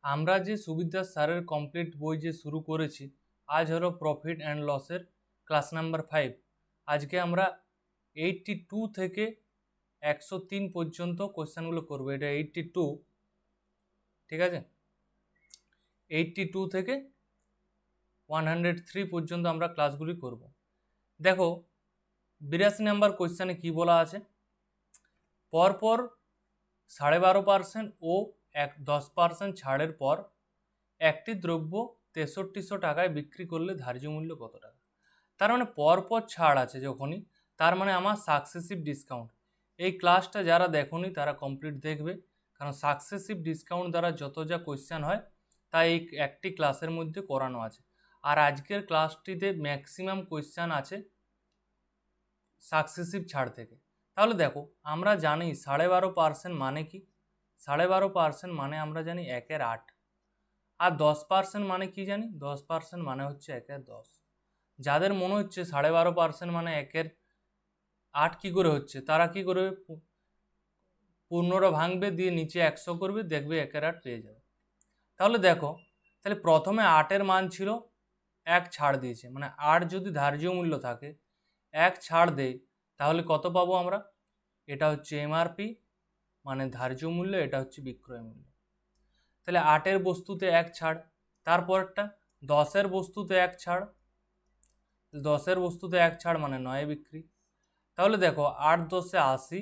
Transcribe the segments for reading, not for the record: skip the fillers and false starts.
আমরা যে সুবিদ্যা স্যারের কমপ্লিট বই যে শুরু করেছি, আজ হলো প্রফিট অ্যান্ড লসের ক্লাস নাম্বার 5। আজকে আমরা 82 থেকে 103 পর্যন্ত কোয়েশ্চেনগুলো করবো। এটা 82, ঠিক আছে? 82 থেকে 103 পর্যন্ত আমরা ক্লাসগুলি করব। দেখো 82 নাম্বার কোয়েশ্চেনে কি বলা আছে, পরপর 12.5% ও 10% ছাড়ের পর একটি দ্রব্য 6300 টাকায় বিক্রি করলে ধার্য মূল্য কত টাকা? তার মানে পরপর ছাড় আছে যখনই, তার মানে আমার সাকসেসিভ ডিসকাউন্ট। এই ক্লাসটা যারা দেখোনি তারা কমপ্লিট দেখবে, কারণ সাকসেসিভ ডিসকাউন্ট দ্বারা যত যা কোয়েশ্চেন হয় তা এই একটি ক্লাসের মধ্যে করানো আছে। আর আজকের ক্লাসটিতে ম্যাক্সিমাম কোয়েশ্চেন আছে সাকসেসিভ ছাড় থেকে। তাহলে দেখো, আমরা জানি 12.5% মানে কি? 12.5% মানে আমরা জানি 1/8। আর 10% মানে কি জানি? 10% মানে হচ্ছে 1/10। যাদের মনে হচ্ছে 12.5% মানে 1/8 কি করে হচ্ছে, তারা কি করবে, পূর্ণটা ভাঙবে, দিয়ে নিচে 100 করবে, দেখবে 1/8 পেয়ে যাবে। তাহলে দেখো, তাহলে প্রথমে 8-এর মান ছিল 1 ছাড় দিয়েছে, মানে 8 যদি ধার্য মূল্য থাকে, 1 ছাড় দেয়, তাহলে কত পাবো আমরা? এটা হচ্ছে এমআরপি মানে ধার্য মূল্য, এটা হচ্ছে বিক্রয় মূল্য। তাহলে 8-এর বস্তুতে 1 ছাড়, তারপরটা 10-এর বস্তুতে 1 ছাড়, 10-এর বস্তুতে 1 ছাড় মানে 9 বিক্রি। তাহলে দেখো 8-10-এ 80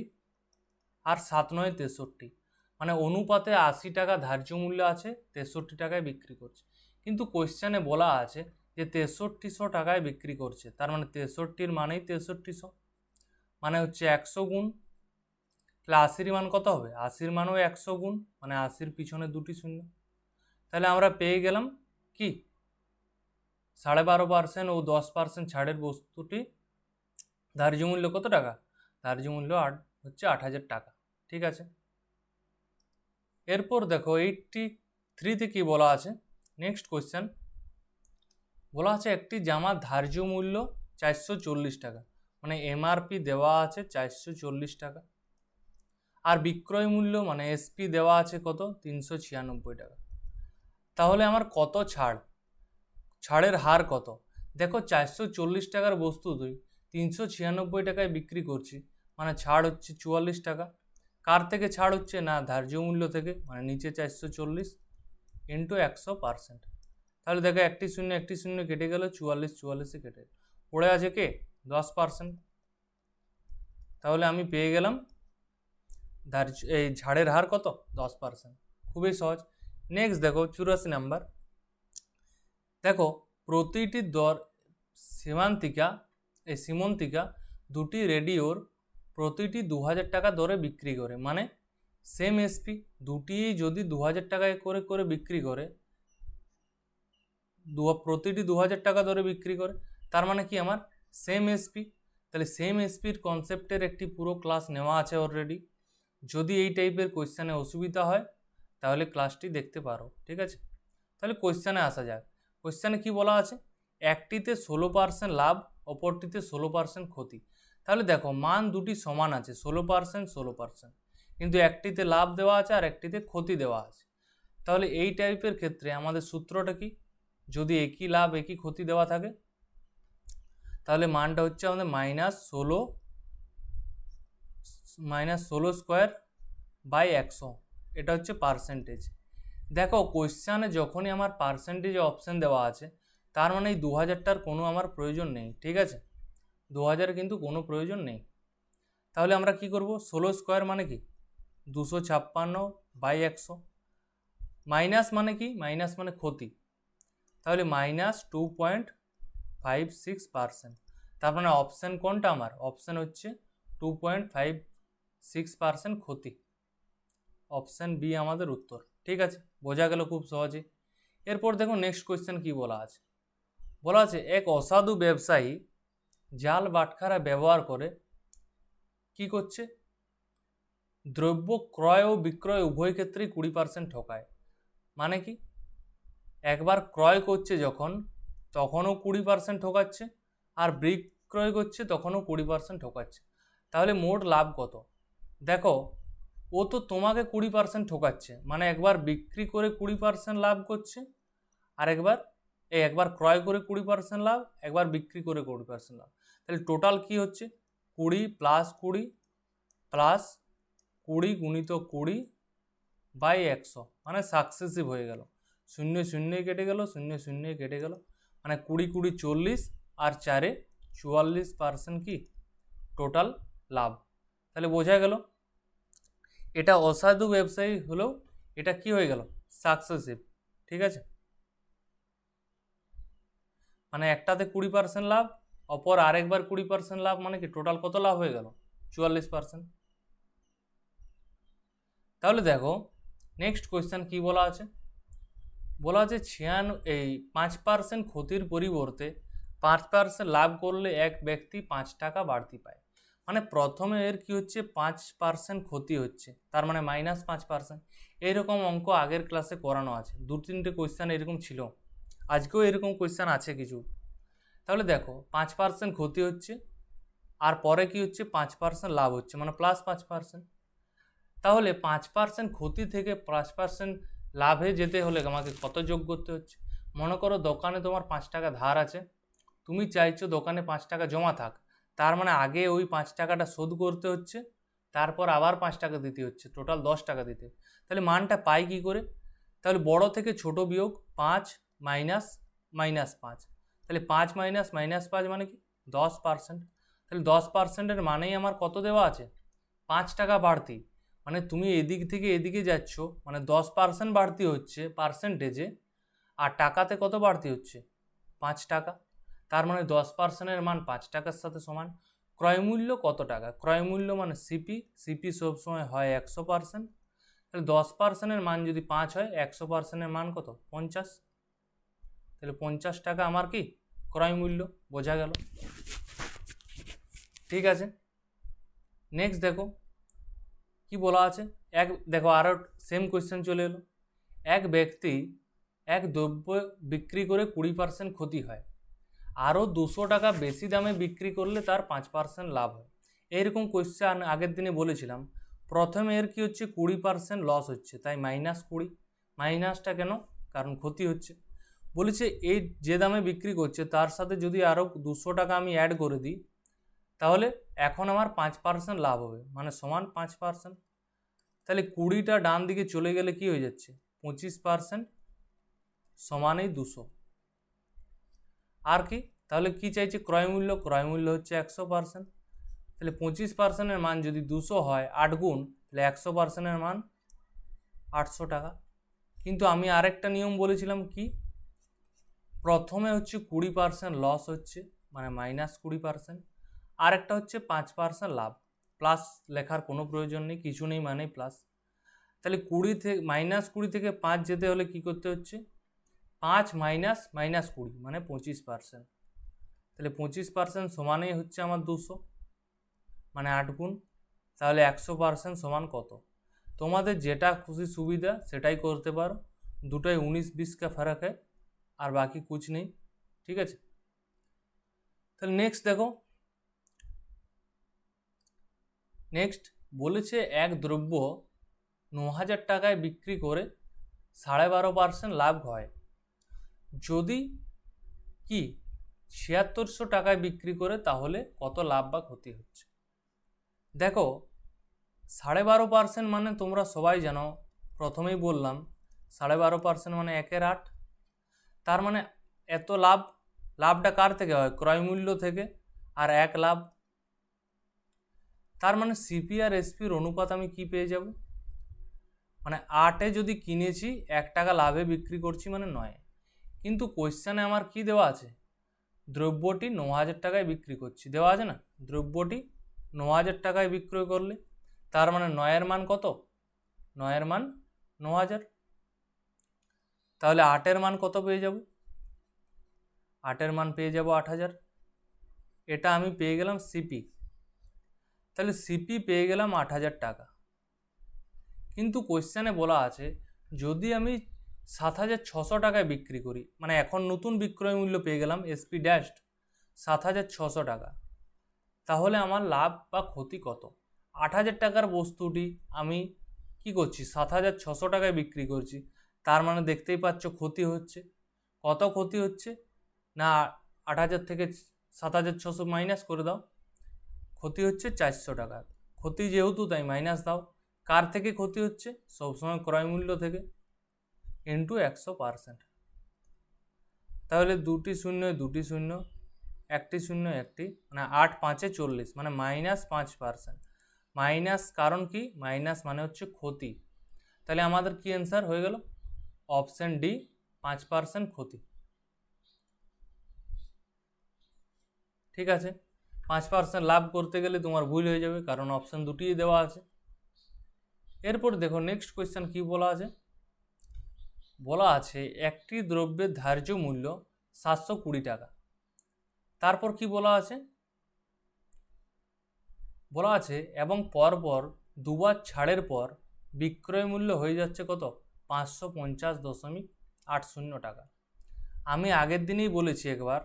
আর 7-9-এ 63, মানে অনুপাতে 80 টাকা ধার্য মূল্য আছে, 63 টাকায় বিক্রি করছে। কিন্তু কোয়েশ্চেনে বলা আছে যে 6300 টাকায় বিক্রি করছে, তার মানে 63-র মানেই 6300, মানে হচ্ছে 100 গুণ। তাহলে 80-র মান কত হবে? 80-র মানও 100 গুণ, মানে 80-র পিছনে দুটি শূন্য। তাহলে আমরা পেয়ে গেলাম কি, 12.5% ও 10% ছাড়ের বস্তুটি ধার্য মূল্য কত টাকা? ধার্য মূল্য হচ্ছে 8,000 টাকা, ঠিক আছে? এরপর দেখো 83-তে কি বলা আছে, নেক্সট কোয়েশ্চেন বলা আছে একটি জামার ধার্য মূল্য 440 টাকা, মানে এমআরপি দেওয়া আছে 440 টাকা, আর বিক্রয় মূল্য মানে এসপি দেওয়া আছে কত? 396 টাকা। তাহলে আমার কত ছাড়, ছাড়ের হার কত? দেখো 440 টাকার বস্তু 396 টাকায় বিক্রি করছি, মানে ছাড় হচ্ছে 44 টাকা। কার থেকে ছাড় হচ্ছে? না, ধার্য মূল্য থেকে, মানে নিচে 440 ইন্টু 100%। তাহলে দেখো একটি শূন্য কেটে গেল, 44 কেটে পড়ে আছে কে? 10%। তাহলে আমি পেয়ে গেলাম এই ছাড়ের হার কত? 10%। খুবই সহজ। নেক্সট দেখো 84 নাম্বার, দেখো প্রতিটি দর সীমান্তিকা দুটি রেডিওর প্রতিটি 2000 টাকা দরে বিক্রি করে, মানে সেম এসপি দুটি যদি 2000 টাকায় করে করে বিক্রি করে, প্রতিটি 2000 টাকা দরে বিক্রি করে, তার মানে কি আমার সেম এসপি। তাহলে সেম এসপির কনসেপ্টের একটি পুরো ক্লাস নেওয়া আছে অলরেডি। যদি এই টাইপের কোয়েশ্চেনে অসুবিধা হয় তাহলে ক্লাসটি দেখতে পারো, ঠিক আছে? তাহলে কোয়েশ্চেনে আসা যাক। কোয়েশ্চেনে কি বলা আছে, একটিতে 16% লাভ, অপরটিতে 16% ক্ষতি। তাহলে দেখো মান দুটি সমান আছে, 16%, কিন্তু একটিতে লাভ দেওয়া আছে আর একটিতে ক্ষতি দেওয়া আছে। তাহলে এই টাইপের ক্ষেত্রে আমাদের সূত্রটা কি, যদি একই লাভ একই ক্ষতি দেওয়া থাকে, তাহলে মানটা হচ্ছে আমাদের -16 স্কোয়ার বাই 100, এটা হচ্ছে পার্সেন্টেজ। দেখো কোয়েশ্চানে যখনই আমার পার্সেন্টেজ অপশান দেওয়া আছে, তার মানে এই 2000টার কোনো আমার প্রয়োজন নেই, ঠিক আছে? 2000 কিন্তু কোনো প্রয়োজন নেই। তাহলে আমরা কি করব, 16 স্কোয়ার মানে কি 256 বাই 100, মাইনাস মানে কি, মাইনাস মানে ক্ষতি, তাহলে -2.56%। তার মানে অপশান কোনটা আমার? অপশান হচ্ছে 2.56% ক্ষতি, অপশান বি আমাদের উত্তর, ঠিক আছে? বোঝা গেল খুব সহজে। এরপর দেখো নেক্সট কোয়েশ্চেন কি বলা আছে। বলা আছে এক অসাধু ব্যবসায়ী জাল বাটখারা ব্যবহার করে কি করছে, দ্রব্য ক্রয় ও বিক্রয় উভয় ক্ষেত্রেই 20% ঠকায়। মানে কি, একবার ক্রয় করছে যখন, তখনও 20% ঠকাচ্ছে, আর বিক্রয় করছে তখনও 20% ঠকাচ্ছে। তাহলে মোট লাভ কত? দেখো ও তো তোমাকে 20% ঠকাচ্ছে, মানে একবার বিক্রি করে 20% লাভ করছে, আর একবার ক্রয় করে 20% লাভ, একবার বিক্রি করে 20% লাভ। তাহলে টোটাল কি হচ্ছে 20 প্লাস 20 প্লাস 20 গুণিত 20 বাই 100, মানে সাকসেসিভ হয়ে গেল। 0 0 কেটে গেল, 0 0 কেটে গেল, মানে 20 20 40 আর 4 44% কি টোটাল লাভ। তাহলে বোঝা গেল এটা অসাধু ব্যবসায়ী হলেও এটা কি হয়ে গেল সাকসেসিভ। ঠিক আছে, মানে একটাতে 20% লাভ, অপর আরেকবার 20% লাভ, মানে কি টোটাল কত লাভ হয়ে গেল 44%। তাহলে দেখো নেক্সট কোয়েশ্চেন কি বলা আছে, বলা আছে 5% ক্ষতির পরিবর্তে 5% লাভ করলে এক ব্যক্তি 5 টাকা বাড়তি পায়। মানে প্রথমে এর কি হচ্ছে 5% ক্ষতি হচ্ছে, তার মানে -5%। এইরকম অঙ্ক আগের ক্লাসে করানো আছে, 2-3টে কোয়েশ্চেন এরকম ছিল, আজকেও এরকম কোয়েশ্চেন আছে কিছু। তাহলে দেখো 5% ক্ষতি হচ্ছে, আর পরে কি হচ্ছে 5% লাভ হচ্ছে, মানে +5%। তাহলে 5% ক্ষতি থেকে 5% লাভে যেতে হলে আমাকে কত যোগ করতে হচ্ছে। মনে করো দোকানে তোমার 5 টাকা ধার আছে, তুমি চাইছো দোকানে 5 টাকা জমা থাক, তার মানে আগে ওই 5 টাকাটা শোধ করতে হচ্ছে, তারপর আবার 5 টাকা দিতে হচ্ছে, টোটাল 10 টাকা দিতে। তাহলে মানটা পাই কি করে, তাহলে বড় থেকে ছোট বিয়োগ 5 মাইনাস -5, তাহলে 5 মাইনাস -5 মানে কি 10%। তাহলে 10%-এর মানেই আমার কত দেওয়া আছে 5 টাকা বাড়তি, মানে তুমি এদিক থেকে এদিকে যাচ্ছ, মানে 10% বাড়তি হচ্ছে পার্সেন্টেজে, আর টাকাতে কত বাড়তি হচ্ছে 5 টাকা, তার মানে 10%-এর মান 5 টাকার সাথে সমান। ক্রয়মূল্য কত টাকা, ক্রয়মূল্য মানে সিপি সবসময় হয় 100%, তাহলে 10%-এর মান যদি 5 হয়, 100%-এর মান কত 50, তাহলে 50 টাকা আমার কি ক্রয়মূল্য, বোঝা গেল। ঠিক আছে, নেক্সট দেখো কি বলা আছে, দেখো আরও সেম কোয়েশ্চেন চলে এলো। এক ব্যক্তি এক দ্রব্য বিক্রি করে 20% ক্ষতি হয়, আরও 200 টাকা বেশি দামে বিক্রি করলে তার 5% লাভ হয়। এইরকম কোয়েশ্চেন আগের দিনে বলেছিলাম। প্রথমে এর কি হচ্ছে 20% লস হচ্ছে, তাই -20। মাইনাসটা কেন, কারণ ক্ষতি হচ্ছে। বলেছে এই যে দামে বিক্রি করছে তার সাথে যদি আরও 200 টাকা আমি অ্যাড করে দিই, তাহলে এখন আমার 5% লাভ হবে, মানে সমান 5%। তাহলে 20টা ডান দিকে চলে গেলে কি হয়ে যাচ্ছে 25% সমানই 200। আর কি, তাহলে কি চাইছে ক্রয়মূল্য, ক্রয়মূল্য হচ্ছে 100%, তাহলে 25%-এর মান যদি 200 হয় 8 গুণ, তাহলে 100%-এর মান 800 টাকা। কিন্তু আমি আরেকটা নিয়ম বলেছিলাম কি, প্রথমে হচ্ছে 20% লস হচ্ছে, মানে -20%, আরেকটা হচ্ছে 5% লাভ, প্লাস লেখার কোনো প্রয়োজন নেই, কিছু নেই মানে প্লাস। তাহলে -20 থেকে 5 যেতে হলে কি করতে হচ্ছে 5 মাইনাস -20 মানে 25%, তাহলে 25% সমানই হচ্ছে আমার 200, মানে 8 গুণ, তাহলে 100% সমান কত। তোমাদের যেটা খুশি সুবিধা সেটাই করতে পারো, দুটোই 19-20 का फर्क है, আর বাকি কুছ নেই। ঠিক আছে, তাহলে নেক্সট দেখো, নেক্সট বলেছে এক দ্রব্য 9000 টাকায় বিক্রি করে 12.5% লাভ হয়, যদি কি 7600 টাকায় বিক্রি করে তাহলে কত লাভ বা ক্ষতি হচ্ছে। দেখো 12.5% মানে তোমরা সবাই জানো, প্রথমেই বললাম 12.5% মানে 1/8, তার মানে এত লাভ, লাভটা কার থেকে হয় ক্রয়মূল্য থেকে, আর 1 লাভ, তার মানে সিপি আর এসপির অনুপাত আমি কি পেয়ে যাব, মানে 8-এ যদি কিনেছি 1 টাকা লাভে বিক্রি করছি মানে 9। কিন্তু কোয়েশ্চেনে আমার কি দেওয়া আছে, দ্রব্যটি 9000 টাকায় বিক্রি করছি, দেওয়া আছে না, দ্রব্যটি 9000 টাকায় বিক্রয় করলে, তার মানে 9-এর মান কত, 9-এর মান 9000, তাহলে 8-এর মান কত পেয়ে যাব, 8-এর মান পেয়ে যাব 8000। এটা আমি পেয়ে গেলাম সিপি, তাহলে সিপি পেয়ে গেলাম 8000 টাকা। কিন্তু কোয়েশ্চেনে বলা আছে যদি আমি 7600 টাকায় বিক্রি করি, মানে এখন নতুন বিক্রয় মূল্য পেয়ে গেলাম এসপি ড্যাশড 7600 টাকা, তাহলে আমার লাভ বা ক্ষতি কত। 8000 টাকার বস্তুটি আমি কি করছি 7,600 টাকায় বিক্রি করছি, তার মানে দেখতেই পাচ্ছ ক্ষতি হচ্ছে। কত ক্ষতি হচ্ছে না, 8,000 থেকে 7,600 মাইনাস করে দাও, ক্ষতি হচ্ছে 400 টাকা। ক্ষতি যেহেতু তাই মাইনাস দাও। কার থেকে ক্ষতি হচ্ছে? সবসময় ক্রয় মূল্য থেকে, ইন্টু 100%। তাহলে 2টি শূন্য 2টি শূন্য, 1টি শূন্য 1টি, মানে 8 5 40, মানে -5%। মাইনাস কারণ কি? মাইনাস মানে হচ্ছে ক্ষতি। তাহলে আমাদের কি অ্যান্সার হয়ে গেল? অপশন ডি, 5% ক্ষতি। ঠিক আছে, 5% লাভ করতে গেলে তোমার ভুল হয়ে যাবে, কারণ অপশন দুটিই দেওয়া আছে। এরপর দেখো নেক্সট কোয়েশ্চেন কি বলা আছে। বলা আছে একটি দ্রব্যের ধার্য মূল্য 720 টাকা। তারপর কি বলা আছে? বলা আছে এবং পরপর দুবার ছাড়ের পর বিক্রয় মূল্য হয়ে যাচ্ছে কত? 550.80 টাকা। আমি আগের দিনেই বলেছি একবার,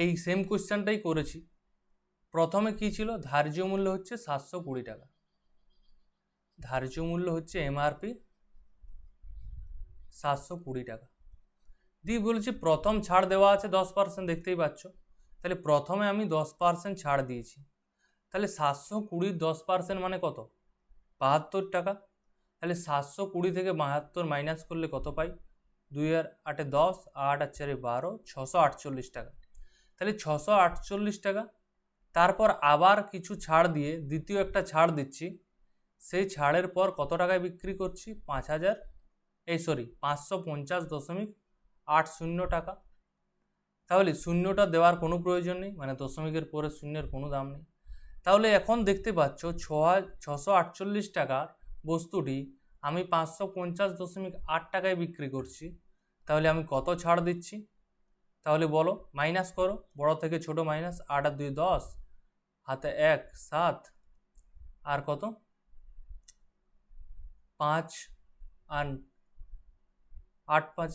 এই সেম কোয়েশ্চেনটাই করেছি। প্রথমে কি ছিল? ধার্য মূল্য হচ্ছে 720 টাকা, ধার্য মূল্য হচ্ছে এমআরপি 720 টাকা। দিয়ে বলেছি প্রথম ছাড় দেওয়া আছে 10%, দেখতেই পাচ্ছ। তাহলে প্রথমে আমি 10% ছাড় দিয়েছি, তাহলে 720 10% মানে কত? 72 টাকা। তাহলে 720 থেকে 72 মাইনাস করলে কত পাই? 2 আর 8 10, 8 আর 4 12, 648 টাকা। তাহলে 648 টাকা। তারপর আবার কিছু ছাড় দিয়ে দ্বিতীয় একটা ছাড় দিচ্ছি, সেই ছাড়ের পর কত টাকায় বিক্রি করছি? 550.80 টাকা। তাহলে শূন্যটা দেওয়ার কোনো প্রয়োজন নেই, মানে দশমিকের পরে শূন্যের কোনো দাম নেই। তাহলে এখন দেখতে পাচ্ছ 648 টাকার বস্তুটি আমি 550.8 টাকায় বিক্রি করছি। তাহলে আমি কত ছাড় দিচ্ছি? তাহলে বলো, মাইনাস করো, বড় থেকে ছোট মাইনাস। 8 আর 2 10, হাতে 1 7, আর কত 5 আর 8 5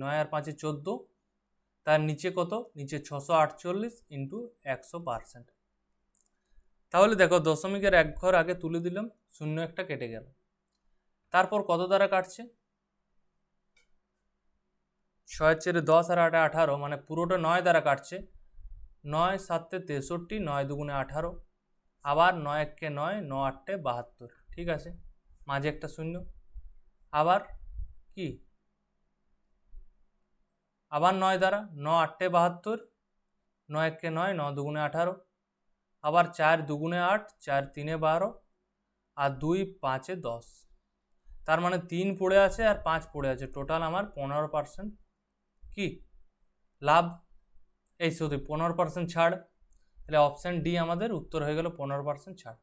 9 আর 5 14, তার নিচে কত? নিচে 648 ইন্টু 100%। তাহলে দেখো দশমিকের এক ঘর আগে তুলে দিলাম, শূন্য একটা কেটে গেল। তারপর কত দ্বারা কাটছে? 6 4 10 আর 8 18, মানে পুরোটা 9 দ্বারা কাটছে। 9 7 63, 9 2 18, আবার 9 1 9, 9 8 72। ঠিক আছে, মাঝে একটা শূন্য। আবার কি? আবার 9 দ্বারা, 9 8 72, 9 1 9, 9 2 18, আবার 4 2 8, 4 3 12, আর 2 5 10। তার মানে 3 পড়ে আছে আর 5 পড়ে আছে, টোটাল আমার 15% কি লাভ? এই শুধু 15% ছাড়। তাহলে অপশান ডি আমাদের উত্তর হয়ে গেল 15% ছাড়।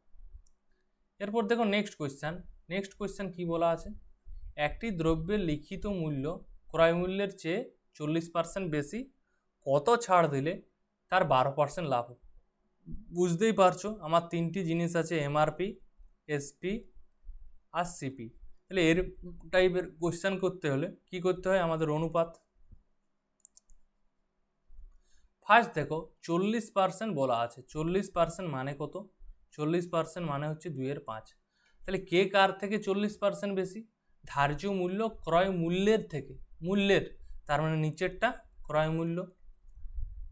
এরপর দেখো নেক্সট কোয়েশ্চেন। নেক্সট কোয়েশ্চেন কি বলা আছে? একটি দ্রব্যের লিখিত মূল্য ক্রয় মূল্যের চেয়ে 40% বেশি, কত ছাড় দিলে তার 12% লাভ হবে? বুঝতেই পারছো আমার তিনটি জিনিস আছে, এমআরপি, এসপি আর সিপি। তাহলে এর টাইপের কোয়েশ্চেন করতে হলে কি করতে হয়? আমাদের অনুপাত। ফার্স্ট দেখো 40% বলা আছে, 40% মানে কত? 40% মানে হচ্ছে 2/5। তাহলে কে কার থেকে 40% বেশি? ধার্য মূল্য ক্রয় মূল্যের থেকে, মূল্যের, তার মানে নিচেরটা ক্রয় মূল্য।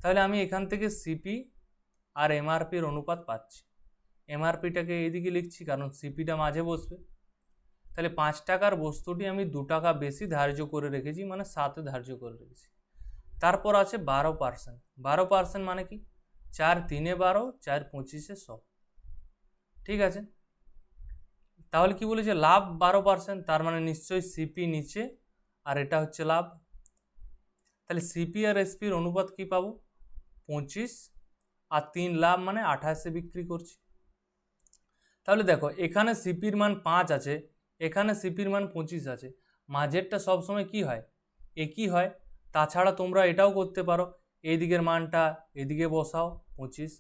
তাহলে আমি এখান থেকে সিপি আর এমআরপির অনুপাত পাচ্ছি। এমআরপিটাকে এইদিকে লিখছি কারণ সিপিটা মাঝে বসবে। তাহলে 5 টাকার বস্তুটি আমি 2 টাকা বেশি ধার্য করে রেখেছি, মানে 7 ধার্য করে রেখেছি। তারপর আছে 12%। 12% মানে কি? 4 3 12, 4 25 100। ঠিক আছে, তাহলে কি বলেছে? লাভ 12%, তার মানে নিশ্চয়ই সিপি নিচে আর এটা হচ্ছে লাভ। তাহলে সিপি আর এসপির অনুপাত কি পাবো? 25 আর 3 লাভ, মানে 28 বিক্রি করছি। তাহলে দেখো এখানে সিপির মান 5 আছে, এখানে সিপির মান 25 আছে, মাঝেরটা সবসময় কি হয়? একই হয়। তাছাড়া তোমরা এটাও করতে পারো, এই দিকের মানটা এদিকে বসাও 25,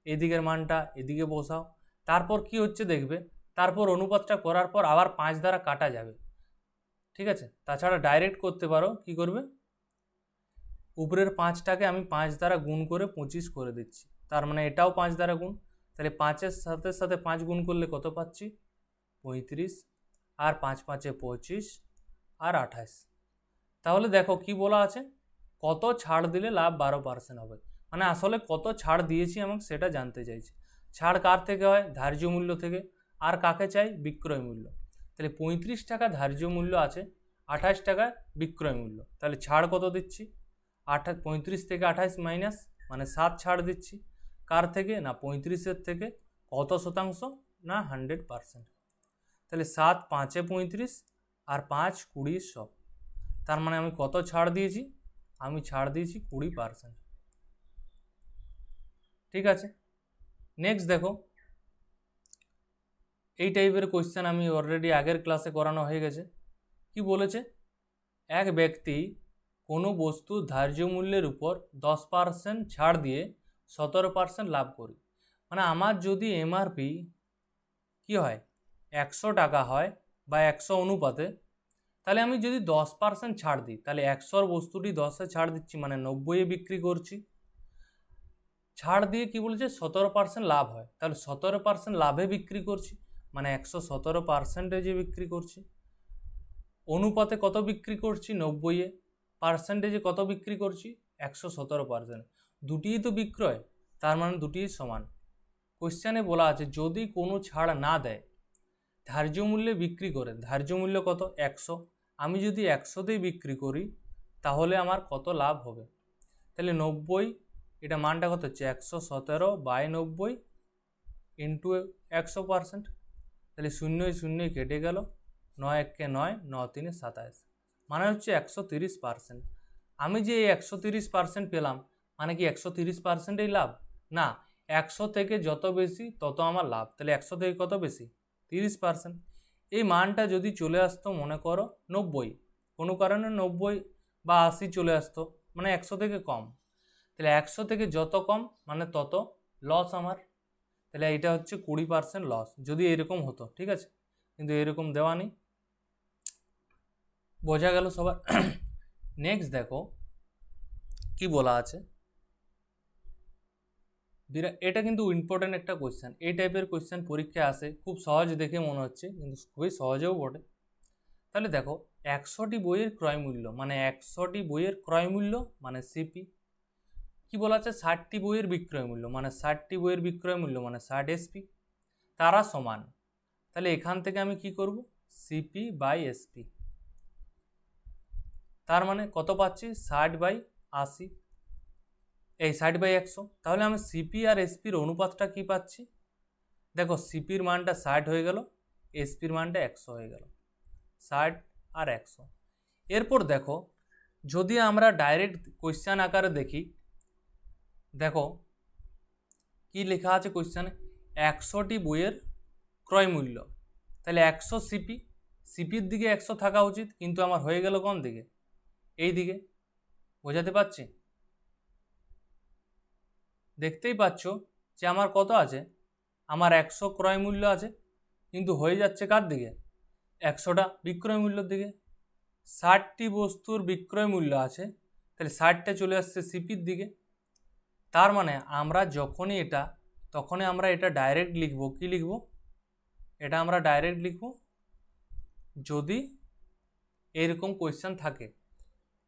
এদিকের মানটা এদিকে বসাও। তারপর কি হচ্ছে দেখবে, তারপর অনুপাতটা করার পর আবার 5 দ্বারা কাটা যাবে। ঠিক আছে, তাছাড়া ডাইরেক্ট করতে পারো। কি করবে? উপরের 5টাকে আমি 5 দ্বারা গুণ করে 25 করে দিচ্ছি, তার মানে এটাও 5 দ্বারা গুণ, তাহলে 5-এর সাথে সাথে 5 গুণ করলে কত পাচ্ছি? 35, আর 5 5 25, আর 28। তাহলে দেখো কি বলা আছে, কত ছাড় দিলে লাভ 12% হবে। মানে আসলে কত ছাড় দিয়েছি আমাকে সেটা জানতে চাইছি। ছাড় কার থেকে হয়? ধার্য মূল্য থেকে। আর কাকে চাই? বিক্রয় মূল্য। তাহলে 35 টাকা ধার্য মূল্য আছে, 28 টাকা বিক্রয় মূল্য। তাহলে ছাড় কত দিচ্ছি? 35 থেকে 28 মাইনাস, মানে 7 ছাড় দিচ্ছি। কার থেকে? না 35-এর থেকে। কত শতাংশ? না 100%। তাহলে 7 5 35, আর 5 20 100। তার মানে আমি কত ছাড় দিয়েছি? আমি ছাড় দিয়েছি 20%। ঠিক আছে, নেক্সট দেখো, এই টাইপের কোয়েশ্চেন আমি অলরেডি আগের ক্লাসে করানো হয়ে গেছে। কি বলেছে? এক ব্যক্তি কোনো বস্তু ধার্য মূল্যের উপর 10% ছাড় দিয়ে 17% লাভ করি। মানে আমার যদি এমআরপি কি হয় 100 টাকা হয় বা 100 অনুপাতে, তাহলে আমি যদি 10% ছাড় দিই, তাহলে 100-র বস্তুটি 10-এ ছাড় দিচ্ছি, মানে 90-এ বিক্রি করছি। ছাড় দিয়ে কি বলেছে? 17% লাভ হয়, তাহলে 17% লাভে বিক্রি করছি, মানে 117%-এ বিক্রি করছি। অনুপাতে কত বিক্রি করছি? 90-এ। পার্সেন্টেজে কত বিক্রি করছি? 117%। দুটিই তো বিক্রয়, তার মানে দুটিই সমান। কোশ্চেনে বলা আছে যদি কোনো ছাড় না দেয়, ধার্য মূল্যে বিক্রি করে। ধার্য মূল্য কত? 100। আমি যদি 100-তেই বিক্রি করি তাহলে আমার কত লাভ হবে? তাহলে 90, এটা মানটা কত হচ্ছে? 117/90 ইন্টু 100%। তাহলে 0 কেটে গেল, 9 1 9, 9 3 27, মানে হচ্ছে 130%। আমি যে 130% পেলাম, মানে কি 130%ই লাভ? না, 100 থেকে যত বেশি তত আমার লাভ। তাহলে 100 থেকে কত বেশি? 30%। এই মানটা যদি চলে আসতো মনে করো 90, কোনো কারণে 90 বা 80 চলে আসতো, মানে 100 থেকে কম, তাহলে 100 থেকে যত কম মানে তত লস আমার। তাহলে এটা হচ্ছে 20% লস যদি এরকম হতো। ঠিক আছে, কিন্তু এরকম দেওয়া নেই। বোঝা গেল সবার? নেক্সট দেখো কি বলা আছে। এটা কিন্তু ইম্পর্টেন্ট একটা কোয়েশ্চেন। এই টাইপের কোয়েশ্চেন পরীক্ষায় আসে, খুব সহজ দেখে মনে হচ্ছে, কিন্তু খুবই সহজেও বটে। তাহলে দেখো 100টি বইয়ের ক্রয় মূল্য, মানে 100টি বইয়ের ক্রয় মূল্য মানে সিপি। কি বলা আছে? 60টি বইয়ের বিক্রয় মূল্য, মানে 60টি বইয়ের বিক্রয় মূল্য মানে 60 এসপি, তারা সমান। তাহলে এখান থেকে আমি কি করব? CP by SP. তার মানে কত পাচ্ছি? 60/80, এই 60/100। তাহলে আমি সিপি আর এসপির অনুপাতটা কি পাচ্ছি? দেখো সিপির মানটা 60 হয়ে গেল, এসপির মানটা 100 হয়ে গেল, 60 আর 100। এরপর দেখো যদি আমরা ডাইরেক্ট কোয়েশ্চেন আকারে দেখি, দেখো কি লেখা আছে কোয়েশ্চেনে? 100টি বইয়ের ক্রয় মূল্য, তাহলে 100 সিপি, সিপির দিকে 100 থাকা উচিত, কিন্তু আমার হয়ে গেল কোন দিকে? এই দিকে। বোঝাতে পারছি? দেখতেই পাচ্ছ যে আমার কত আছে? আমার 100 ক্রয় মূল্য আছে, কিন্তু হয়ে যাচ্ছে কার দিকে? 100টা বিক্রয় মূল্যের দিকে। 60টি বস্তুর বিক্রয় মূল্য আছে, তাহলে 60টা চলে আসছে সিপির দিকে। তার মানে আমরা তখনই আমরা এটা ডাইরেক্ট লিখব। কি লিখব? এটা আমরা ডাইরেক্ট লিখব যদি এরকম কোয়েশ্চেন থাকে,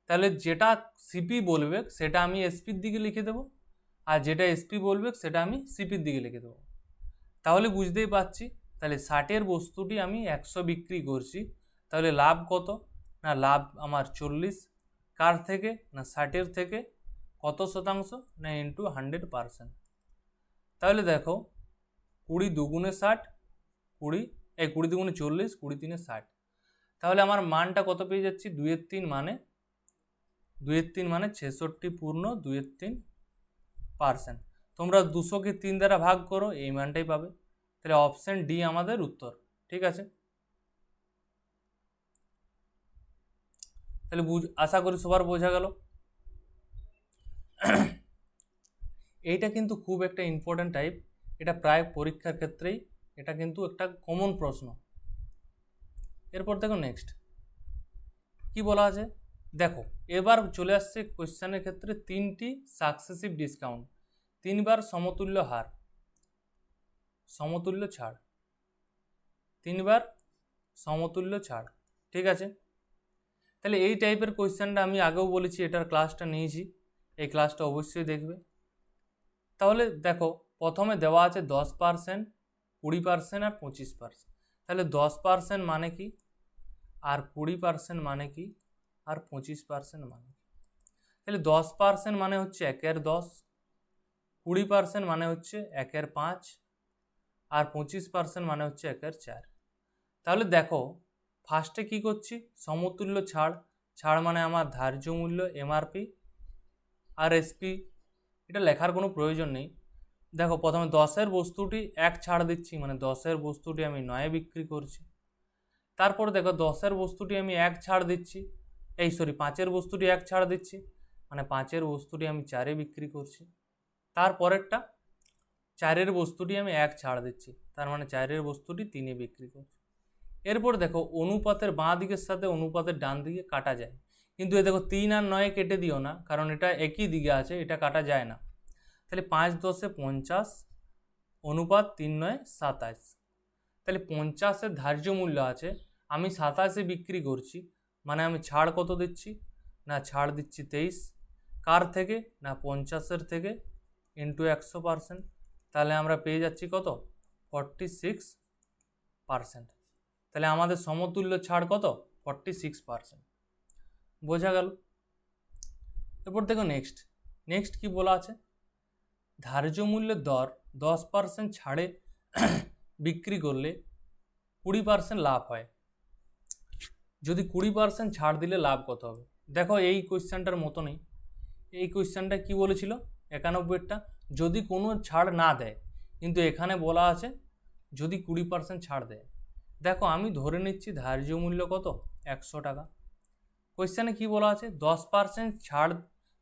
তাহলে যেটা সিপি বলবে সেটা আমি এসপির দিকে লিখে দেব, আর যেটা এসপি বলবে সেটা আমি সিপির দিকে লিখে দেবো। তাহলে বুঝতেই পারছি, তাহলে 60-এর বস্তুটি আমি 100 বিক্রি করছি, তাহলে লাভ কত? না লাভ আমার 40। কার থেকে? না 60-এর থেকে। কত শতাংশ? না ইন্টু 100%। তাহলে দেখো 20 2 60, 20 2 40, 20 3 60। তাহলে আমার মানটা কত পেয়ে যাচ্ছি? 2/3, মানে 2/3 মানে 66.2/3%। তোমরা 200-কে 3 দ্বারা ভাগ করো, এই মানটাই পাবে। তাহলে অপশন ডি আমাদের উত্তর। ঠিক আছে, তাহলে আশা করি সবার বোঝা গেল। এইটা কিন্তু খুব একটা ইম্পর্টেন্ট টাইপ, এটা প্রায় পরীক্ষার ক্ষেত্রেই এটা কিন্তু একটা কমন প্রশ্ন। এরপর দেখো নেক্সট কি বলা আছে। দেখো এবার চলে আসছে কোশ্চেনের ক্ষেত্রে 3টি সাকসেসিভ ডিসকাউন্ট, 3বার সমতুল্য হার। সমতুল্য ছাড়, 3 বার সমতুল্য ছাড়। ঠিক আছে, তাহলে এই টাইপের কোয়েশ্চেনটা আমি আগেও বলেছি, এটার ক্লাসটা নিয়েছি, এই ক্লাসটা অবশ্যই দেখবে। তাহলে দেখো প্রথমে দেওয়া আছে 10%, 20% আর 25%। তাহলে 10% মানে কি, আর 20% মানে কি, আর 25% মানে কি? তাহলে 10% মানে হচ্ছে 1/10, 20% মানে হচ্ছে 1/5, আর 25% মানে হচ্ছে 1/4। তাহলে দেখো ফার্স্টে কি করছি, সমতুল্য ছাড়, ছাড় মানে আমার ধার্য মূল্য এমআরপি আর এসপি, এটা লেখার কোনো প্রয়োজন নেই। দেখো প্রথমে 10-এর বস্তুটি 1 ছাড় দিচ্ছি, মানে 10-এর বস্তুটি আমি 9-এ বিক্রি করছি। তারপর দেখো 10-এর বস্তুটি আমি 1 ছাড় দিচ্ছি, 5-এর বস্তুটি 1 ছাড় দিচ্ছি, মানে 5-এর বস্তুটি আমি 4-এ বিক্রি করছি। তারপরেরটা 4-এর বস্তুটি আমি 1 ছাড় দিচ্ছি, তার মানে 4-এর বস্তুটি 3-এ বিক্রি করছি। এরপর দেখো অনুপাতের বাঁ দিকের সাথে অনুপাতের ডান দিকে কাটা যায়, কিন্তু এ দেখো 3 আর 9 কেটে দিও না, কারণ এটা একই দিকে আছে, এটা কাটা যায় না। তাহলে 5-10-এ 50 অনুপাত 3-9 27। তাহলে 50-এর ধার্য মূল্য আছে, আমি 27-এ বিক্রি করছি, মানে আমি ছাড় কত দিচ্ছি, না ছাড় দিচ্ছি 23। কার থেকে, না 50-এর থেকে, ইন্টু 100%। তাহলে আমরা পেয়ে যাচ্ছি কত, 46%। তাহলে আমাদের সমতুল্য ছাড় কত, 46%। বোঝা গেল? এরপর দেখো নেক্সট কি বলা আছে, ধার্য মূল্যের দর 10% ছাড়ে বিক্রি করলে 20% লাভ হয়। যদি 20% ছাড় দিলে লাভ কত হবে? দেখো এই কোয়েশ্চেনটার মতো নেই, এই কোয়েশ্চেনটা কি বলেছিল 91-টা, যদি কোনো ছাড় না দেয়, কিন্তু এখানে বলা আছে যদি 20% ছাড় দেয়। দেখো আমি ধরে নিচ্ছি ধার্য মূল্য কত, 100 টাকা। কোয়েশ্চেনে কি বলা আছে, 10%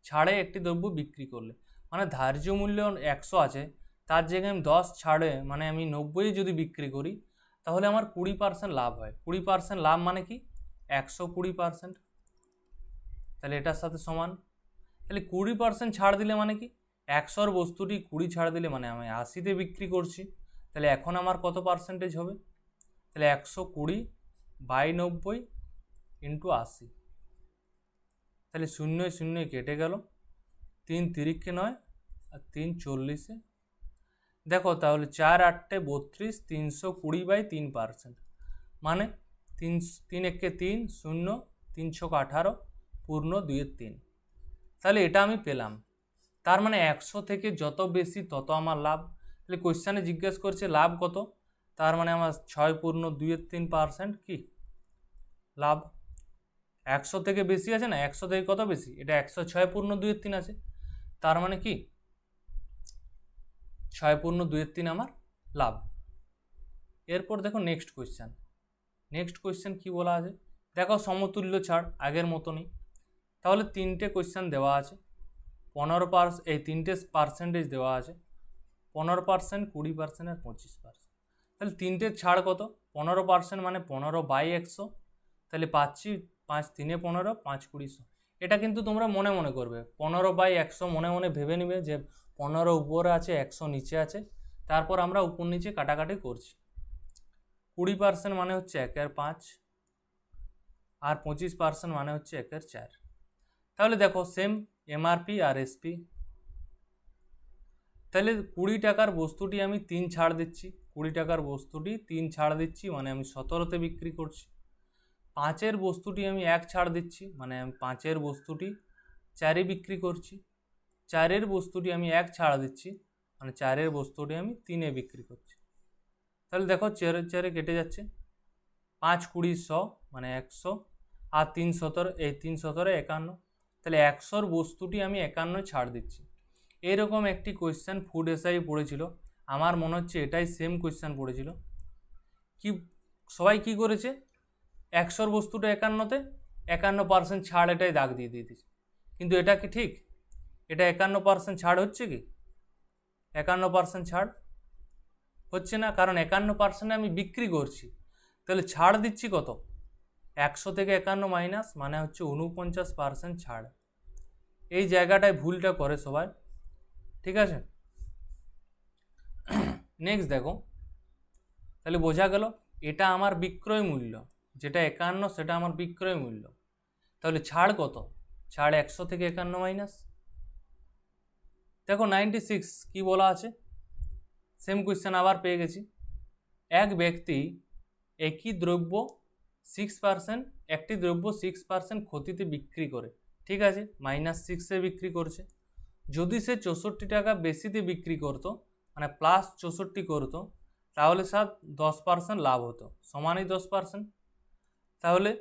ছাড়ে একটি দ্রব্য বিক্রি করলে, মানে ধার্য মূল্য 100 আছে, তার জায়গায় আমি 10 ছাড়ে মানে আমি 90 যদি বিক্রি করি, তাহলে আমার 20% লাভ হয়। 20% লাভ মানে কি, 120%। তাহলে এটার সাথে সমান। তাহলে 20% ছাড় দিলে মানে কি, 100-র বস্তুটি 20 ছাড় দিলে মানে আমি 80-তে বিক্রি করছি। তাহলে এখন আমার কত পার্সেন্টেজ হবে, তাহলে 120/90 ইন্টু 80। তাহলে 0 কেটে গেল, 3 তিরিক্ষে 9 আর 3 40-এ। দেখো তাহলে 4-8 32, 320/3%, মানে 3 3 0, 318 পূর্ণ 2/3। তাহলে এটা আমি পেলাম, তার মানে 100 থেকে যত বেশি তত আমার লাভ। তাহলে কোয়েশ্চেনে জিজ্ঞেস করছে লাভ কত, তার মানে আমার 6 পূর্ণ 2/3% কি লাভ। 100 থেকে বেশি আছে না, 100 থেকে কত বেশি, এটা 106 পূর্ণ 2/3 আছে, তার মানে কি 6 পূর্ণ 2/3 আমার লাভ। এরপর দেখো নেক্সট কোয়েশ্চেন কি বলা আছে, দেখো সমতুল্য ছাড় আগের মতনই। তাহলে 3টে কোয়েশ্চেন দেওয়া আছে, 15%, এই 3টে পার্সেন্টেজ দেওয়া আছে, 15%, 20% আর 25%। তাহলে 3টের ছাড় কত, 15% মানে 15/100। তাহলে পাচ্ছি 5 3 15, 5 20 100। এটা কিন্তু তোমরা মনে মনে করবে, 15/100 মনে মনে ভেবে নিবে যে 15 উপরে আছে 100 নিচে আছে, তারপর আমরা উপর নিচে কাটাকাটি করছি। 20% মানে হচ্ছে 1/5, আর 25% মানে হচ্ছে 1/4। তাহলে দেখো সেম এমআরপি আর এসপি। তাহলে 20 টাকার বস্তুটি আমি 3 ছাড় দিচ্ছি, 20 টাকার বস্তুটি 3 ছাড় দিচ্ছি, মানে আমি 17-তে বিক্রি করছি। 5-এর বস্তুটি আমি 1 ছাড় দিচ্ছি, মানে আমি 5-এর বস্তুটি 4-এ বিক্রি করছি। 4-এর বস্তুটি আমি 1 ছাড় দিচ্ছি, মানে 4-এর বস্তুটি আমি 3-এ বিক্রি করছি। তাহলে দেখো 4 কেটে যাচ্ছে, 5 20 100 মানে 100, আর 3 17, এই 3 17 51। তাহলে 100-র বস্তুটি আমি 51 ছাড় দিচ্ছি। এইরকম একটি কোয়েশ্চেন ফুড এসআই পড়েছিল, আমার মনে হচ্ছে এটাই সেম কোয়েশ্চেন পড়েছিল। কি সবাই কি করেছে, 100-র বস্তুটা 51-তে 51% ছাড়, এটাই দাগ দিয়ে দিয়েছে। কিন্তু এটা কি ঠিক, এটা 51% ছাড় হচ্ছে কি, 51% ছাড় হচ্ছে না, কারণ 51% আমি বিক্রি করছি। তাহলে ছাড় দিচ্ছি কত, 100 থেকে 51 মাইনাস, মানে হচ্ছে 49% ছাড়। এই জায়গাটায় ভুলটা করে সবাই, ঠিক আছে। নেক্সট দেখো তাহলে বোঝা গেল এটা আমার বিক্রয় মূল্য, যেটা 51 সেটা আমার বিক্রয় মূল্য। তাহলে ছাড় কত? ছাড় 100 থেকে 51 মাইনাস। দেখো 96 কি বলা আছে, সেম কোয়েশ্চেন আবার পেয়ে গেছি। এক ব্যক্তি একই দ্রব্য 6%, একটি দ্রব্য 6% ক্ষতিতে বিক্রি করে, ঠিক আছে, -6-এ বিক্রি করছে। যদি সে 64 টাকা বেশিতে বিক্রি করতো, মানে +64 করতো, তাহলে স্যার 10% লাভ হতো, সমানই 10%। তাহলে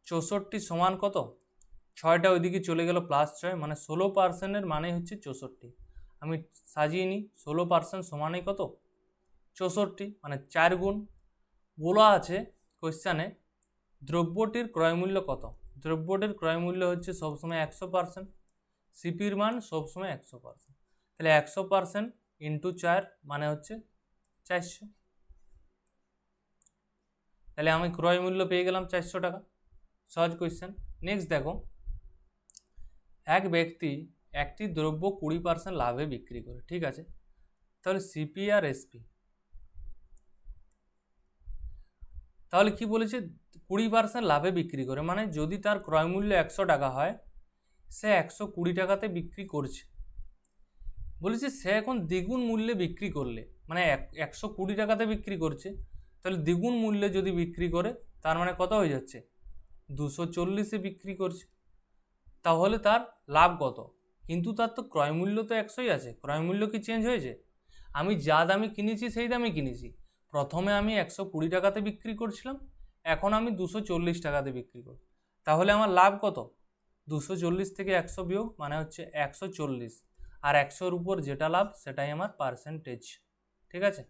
64 সমান কত? 6টা ওইদিকে চলে গেল, +6 মানে 16%-এর মানে হচ্ছে 64। আমি সাজিয়ে নিই, 16% সমানই কত? 64, মানে 4 গুণ। বলা আছে কোয়েশ্চানে দ্রব্যটির ক্রয়মূল্য কত? দ্রব্যটির ক্রয়মূল্য হচ্ছে সবসময় 100%, সিপির মান সবসময় 100%। তাহলে 100% ইন্টু 4 মানে হচ্ছে 400। তাহলে আমি ক্রয় মূল্য পেয়ে গেলাম 400 টাকা। সহজ কোয়েশ্চেন। নেক্সট দেখো, এক ব্যক্তি একটি দ্রব্য 20% লাভে বিক্রি করে, ঠিক আছে। তাহলে সিপি আর এসপি, তাহলে কি বলেছে? 20% লাভে বিক্রি করে, মানে যদি তার ক্রয় মূল্য 100 টাকা হয়, সে 120 টাকাতে বিক্রি করছে। বলেছে সে এখন দ্বিগুণ মূল্যে বিক্রি করলে, মানে 120 টাকাতে বিক্রি করছে, তাহলে দ্বিগুণ মূল্যে যদি বিক্রি করে, তার মানে কত হয়ে যাচ্ছে? 240-এ বিক্রি করছে। তাহলে তার লাভ কত? কিন্তু তার তো ক্রয় মূল্য তো 100ই আছে, ক্রয় মূল্য কি চেঞ্জ হয়েছে? আমি যা দামে কিনেছি সেই দামে কিনেছি। প্রথমে আমি 120 টাকাতে বিক্রি করছিলাম, এখন আমি 240 টাকাতে বিক্রি করি। তাহলে আমার লাভ কত? 240 থেকে 100 বিয়োগ মানে হচ্ছে 140, আর 100-র উপর যেটা লাভ সেটাই আমার পার্সেন্টেজ, ঠিক আছে।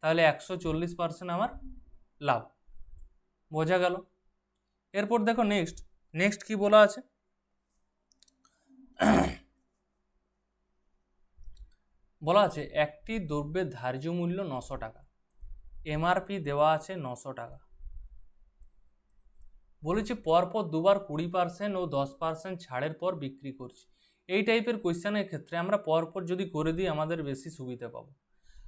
তাহলে 140% আমার লাভ, বোঝা গেল। এরপর দেখো নেক্সট কি বলা আছে, বলা আছে একটি দ্রব্যের ধার্য মূল্য 900 টাকা, এমআরপি দেওয়া আছে 900 টাকা। বলেছে পরপর দুবার 20% ও 10% ছাড়ের পর বিক্রি করছি। এই টাইপের কোয়েশ্চেনের ক্ষেত্রে আমরা পরপর যদি করে দিই আমাদের বেশি সুবিধা পাবো।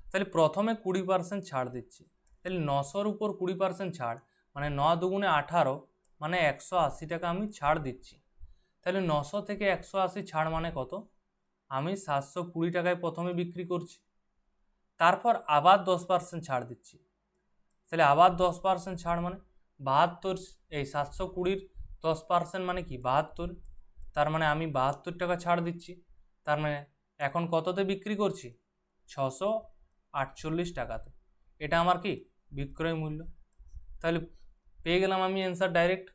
তাহলে প্রথমে 20% ছাড় দিচ্ছি, তাহলে 900-র উপর 20% ছাড় মানে 9 দুগুণে 18, মানে 180 টাকা আমি ছাড় দিচ্ছি। তাহলে 900 থেকে 180 ছাড় মানে কত? আমি 720 টাকায় প্রথমে বিক্রি করছি, তারপর আবার 10% ছাড় দিচ্ছি, তাহলে আবার 10% ছাড় মানে 72, এই 720-র 10% মানে কি 72, তার মানে আমি 72 টাকা ছাড় দিচ্ছি। তার মানে এখন কততে বিক্রি করছি? 648 টাকাতে। এটা আমার কি বিক্রয় মূল্য। তাহলে পেয়ে গেলাম আমি অ্যান্সার ডাইরেক্ট।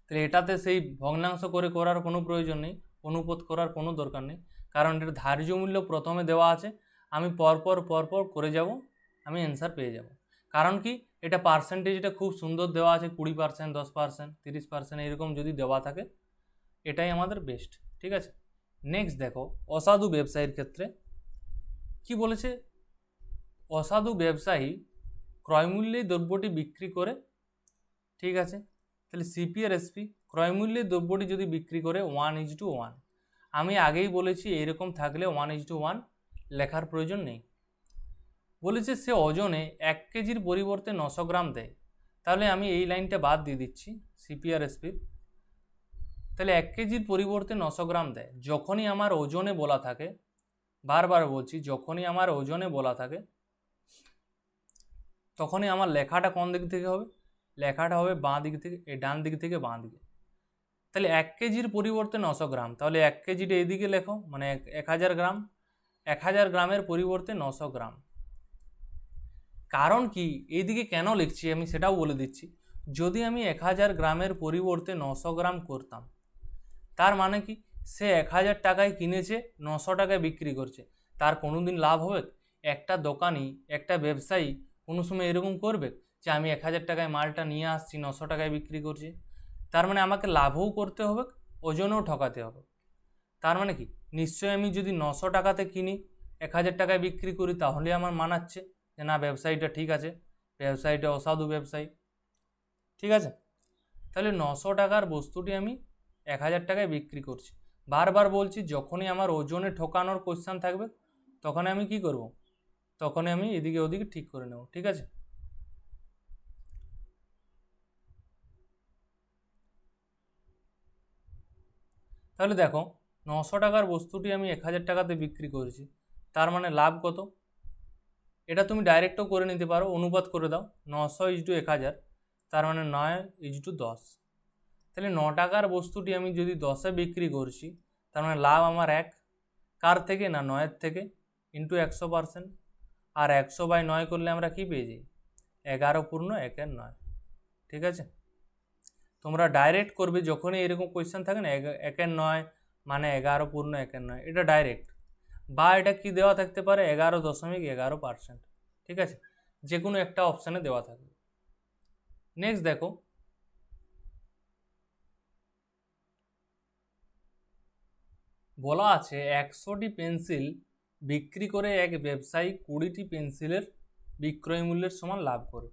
তাহলে এটাতে সেই ভগ্নাংশ করে করার কোনো প্রয়োজন নেই, অনুপাত করার কোনো দরকার নেই, কারণ এর ধার্য মূল্য প্রথমে দেওয়া আছে, আমি পরপর করে যাব, আমি অ্যান্সার পেয়ে যাব। কারণ কি এটা পার্সেন্টেজটা খুব সুন্দর দেওয়া আছে, 20%, 10%, 30% এরকম যদি দেওয়া থাকে, এটাই আমাদের বেস্ট, ঠিক আছে। নেক্সট দেখো অসাধু ব্যবসায়ীর ক্ষেত্রে কি বলেছে, অসাধু ব্যবসায়ী ক্রয়মূল্যেই দ্রব্যটি বিক্রি করে, ঠিক আছে। তাহলে সিপি আর এসপি ক্রয়মূল্যে দ্রব্যটি যদি বিক্রি করে 1:1, আমি আগেই বলেছি এরকম থাকলে 1:1 লেখার প্রয়োজন নেই। বলেছে সে ওজনে 1 কেজির পরিবর্তে 900 গ্রাম দেয়, তাহলে আমি এই লাইনটা বাদ দিয়ে দিচ্ছি সিপি আর এসপির। তাহলে 1 কেজির পরিবর্তে 900 গ্রাম দেয়, যখনই আমার ওজনে বলা থাকে, বারবার বলছি যখনই আমার ওজনে বলা থাকে, তখনই আমার লেখাটা কোন দিক থেকে হবে? লেখাটা হবে বাঁ দিক থেকে, এই ডান দিক থেকে বাঁ দিকে। তাহলে 1 কেজির পরিবর্তে 900 গ্রাম, তাহলে 1 কেজিটা এইদিকে লেখো, মানে 1000 গ্রাম, 1000 গ্রামের পরিবর্তে 900 গ্রাম। কারণ কি এইদিকে কেন লিখছি আমি সেটাও বলে দিচ্ছি। যদি আমি 1000 গ্রামের পরিবর্তে 900 গ্রাম করতাম, তার মানে কি সে 1000 টাকায় কিনেছে, 900 টাকায় বিক্রি করছে, তার কোনোদিন লাভ হবে? একটা দোকানি, একটা ব্যবসায়ী কোনো সময় এরকম করবে যে আমি 1000 টাকায় মালটা নিয়ে আসছি, 900 টাকায় বিক্রি করছি? তার মানে আমাকে লাভও করতে হবে, ওজনেও ঠকাতে হবে। তার মানে কি নিশ্চয়ই আমি যদি 900 টাকাতে কিনি, 1000 টাকায় বিক্রি করি, তাহলে আমার মানাচ্ছে যে না ব্যবসায়ীটা ঠিক আছে, ব্যবসায়ীটা অসাধু ব্যবসায়ী, ঠিক আছে। তাহলে 900 টাকার বস্তুটি আমি 1000 টাকায় বিক্রি করছি। বারবার বলছি যখনই আমার ওজনে ঠকানোর কোশ্চেন থাকবে, তখন আমি কি করব? তখনই আমি এদিকে ওদিকে ঠিক করে নেব, ঠিক আছে। তাহলে দেখো 900 টাকার বস্তুটি আমি 1000 টাকাতে বিক্রি করেছি, তার মানে লাভ কত? এটা তুমি ডাইরেক্টও করে নিতে পারো, অনুপাত করে দাও 900/1000, তার মানে 9/10। তাহলে 9 টাকার বস্তুটি আমি যদি 10-এ বিক্রি করছি, তার মানে লাভ আমার 1, কার থেকে? না 9-এর থেকে, ইন্টু 100%। আর 100/9 করলে আমরা কি পেয়ে যাই? 11/1/9, ঠিক আছে। তোমরা ডাইরেক্ট করবে যখনই এরকম কোয়েশ্চেন থাকে না, 1/9 মানে 11/1/9, এটা ডাইরেক্ট। বা এটা কি দেওয়া থাকতে পারে? 11.11%, ঠিক আছে। যে কোনো একটা অপশানে দেওয়া থাকবে। নেক্সট দেখো, বলা আছে 100টি পেন্সিল বিক্রি করে এক ব্যবসায়ী 20টি পেন্সিলের বিক্রয় মূল্যের সমান লাভ করে।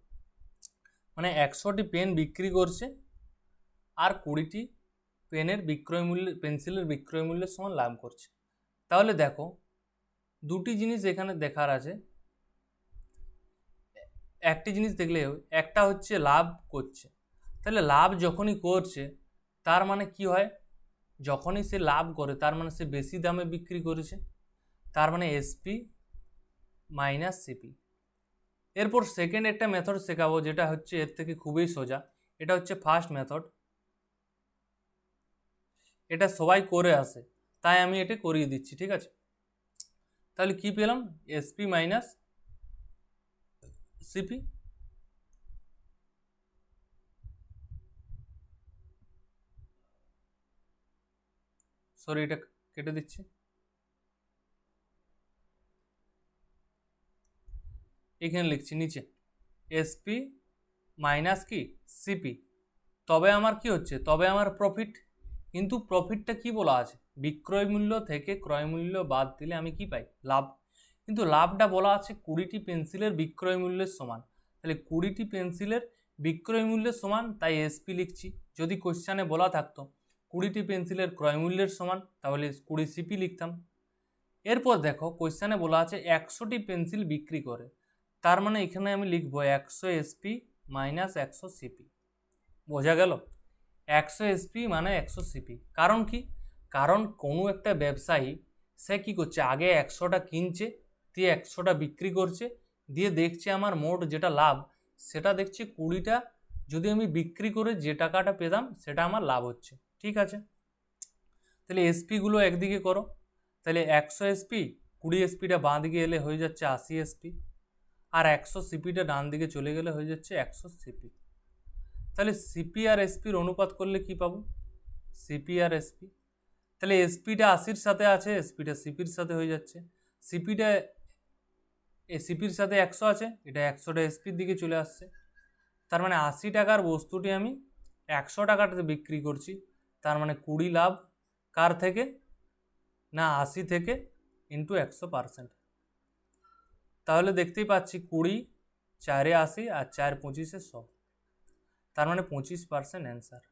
মানে 100টি পেন বিক্রি করছে আর 20টি পেনের বিক্রয় মূল্য, পেন্সিলের বিক্রয় মূল্যের সমান লাভ করছে। তাহলে দেখো দুটি জিনিস এখানে দেখার আছে। একটি জিনিস দেখলে একটা হচ্ছে লাভ করছে, তাহলে লাভ যখনই করছে তার মানে কি হয়? যখনই সে লাভ করে তার মানে সে বেশি দামে বিক্রি করেছে, তার মানে এসপি মাইনাস সিপি। এরপর সেকেন্ড একটা মেথড শেখাবো, যেটা হচ্ছে এর থেকে খুবই সোজা। এটা হচ্ছে ফার্স্ট মেথড, এটা সবাই করে আসে, তাই আমি এটা করিয়ে দিচ্ছি, ঠিক আছে। তাহলে কি পেলাম? SP minus CP. সরি, এটা কেটে দিচ্ছি। এখানে লিখছি নিচে এসপি মাইনাস কি সিপি, তবে আমার কি হচ্ছে? তবে আমার প্রফিট। কিন্তু প্রফিটটা কি বলা আছে? বিক্রয় মূল্য থেকে ক্রয় মূল্য বাদ দিলে আমি কি পাই? লাভ। কিন্তু লাভটা বলা আছে 20টি পেন্সিলের বিক্রয় মূল্যের সমান, তাহলে 20টি পেন্সিলের বিক্রয় মূল্যের সমান, তাই এসপি লিখছি। যদি কোশ্চেনে বলা থাকতো 20টি পেন্সিলের ক্রয় মূল্যের সমান, তাহলে 20 সিপি লিখতাম। এরপর দেখো কোশ্চেনে বলা আছে 100টি পেন্সিল বিক্রি করে, তার মানে এখানে আমি লিখবো 100 এসপি মাইনাস 100 সিপি। বোঝা গেল? 100 এসপি মানে 100 সিপি। কারণ কি? কারণ কোনো একটা ব্যবসায়ী সে কি করছে? আগে 100টা কিনছে, দিয়ে 100টা বিক্রি করছে, দিয়ে দেখছে আমার মোট যেটা লাভ সেটা দেখছে 20টা যদি আমি বিক্রি করে যে টাকাটা পেতাম সেটা আমার লাভ হচ্ছে, ঠিক আছে। তাহলে এসপিগুলো একদিকে করো, তাহলে 100 এসপি, 20 এসপিটা বাঁ দিকে এলে হয়ে যাচ্ছে 80 এসপি, আর 100 সিপিটা ডান দিকে চলে গেলে হয়ে যাচ্ছে 100 সিপি। তাহলে সিপি আর এসপির অনুপাত করলে কি পাবো? সিপি আর এসপি। তাহলে এসপিটা 80-র সাথে আছে, এসপিটা সিপির সাথে হয়ে যাচ্ছে। সিপিটা সিপির সাথে 100 আছে, এটা 100টা এসপির দিকে চলে আসছে। তার মানে 80 টাকার বস্তুটি আমি 100 টাকাতে বিক্রি করছি, তার মানে 20 লাভ। কার থেকে? না 80 থেকে, ইন্টু 100%। তাহলে দেখতেই পাচ্ছি 20 4-এ 80 আর 4 25-এ 100, তার মানে 25% অ্যান্সার।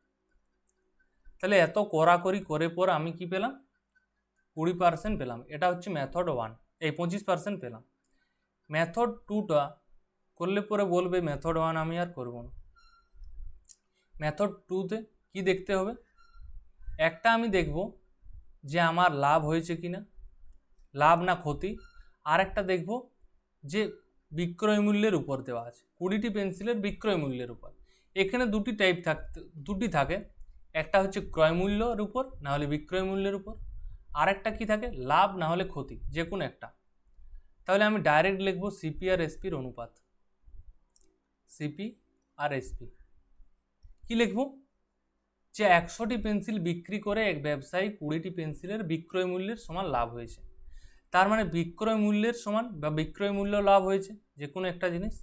তাহলে এত কড়াকড়ি করে পর আমি কি পেলাম? 20% পেলাম। এটা হচ্ছে মেথড 1, এই 25% পেলাম। মেথড 2টা করলে পরে বলবে মেথড 1 আমি আর করব না। মেথড 2তে কি দেখতে হবে? একটা আমি দেখব যে আমার লাভ হয়েছে কিনা, লাভ না ক্ষতি। আর একটা দেখব যে বিক্রয় মূল্যের উপর দেওয়া আছে, 20টি পেন্সিলের বিক্রয় মূল্যের উপর। এখানে দুটি থাকে, একটা হচ্ছে ক্রয় মূল্যের উপর না হলে বিক্রয় মূল্যের উপর, আর একটা কি থাকে? লাভ না হলে ক্ষতি, যে কোনো একটা। তাহলে আমি ডাইরেক্ট লিখব সিপি আর এসপির অনুপাত। সিপি আর এসপি কি লিখব? যে 100টি পেন্সিল বিক্রি করে এক ব্যবসায়ী 20টি পেন্সিলের বিক্রয় মূল্যের সমান লাভ হয়েছে, তার মানে বিক্রয় মূল্যের সমান বা বিক্রয় মূল্য লাভ হয়েছে যে কোনো একটা জিনিস,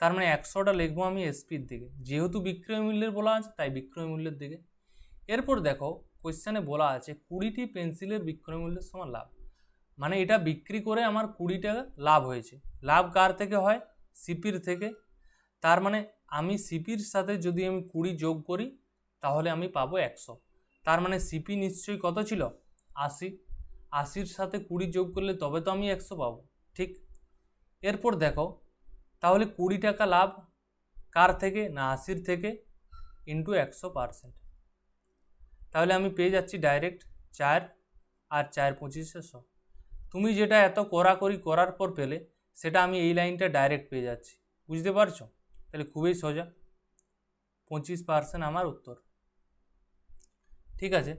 তার মানে 100টা লিখবো আমি এসপির দিকে, যেহেতু বিক্রয় মূল্যের বলা আছে তাই বিক্রয় মূল্যের দিকে। এরপর দেখো কোশ্চেনে বলা আছে 20টি পেন্সিলের বিক্রয় মূল্যের সমান লাভ, মানে এটা বিক্রি করে আমার 20 টাকা লাভ হয়েছে। লাভ কার থেকে হয়? সিপির থেকে। তার মানে আমি সিপির সাথে যদি আমি 20 যোগ করি তাহলে আমি পাবো 100। তার মানে সিপি নিশ্চয়ই কত ছিল? 80। 80-র সাথে 20 যোগ করলে তবে তো আমি 100 পাবো, ঠিক। এরপর দেখো তাহলে 20 টাকা লাভ কার থেকে, না 80 থেকে, ইন্টু 100%। তাহলে আমি পেয়ে যাচ্ছি ডাইরেক্ট 4 আর 4 25 100। তুমি যেটা এত কড়াকড়ি করার পর পেলে সেটা আমি এই লাইনটা ডাইরেক্ট পেয়ে যাচ্ছি, বুঝতে পারছো? তাহলে খুবই সোজা, 25% আমার উত্তর। ঠিক আছে,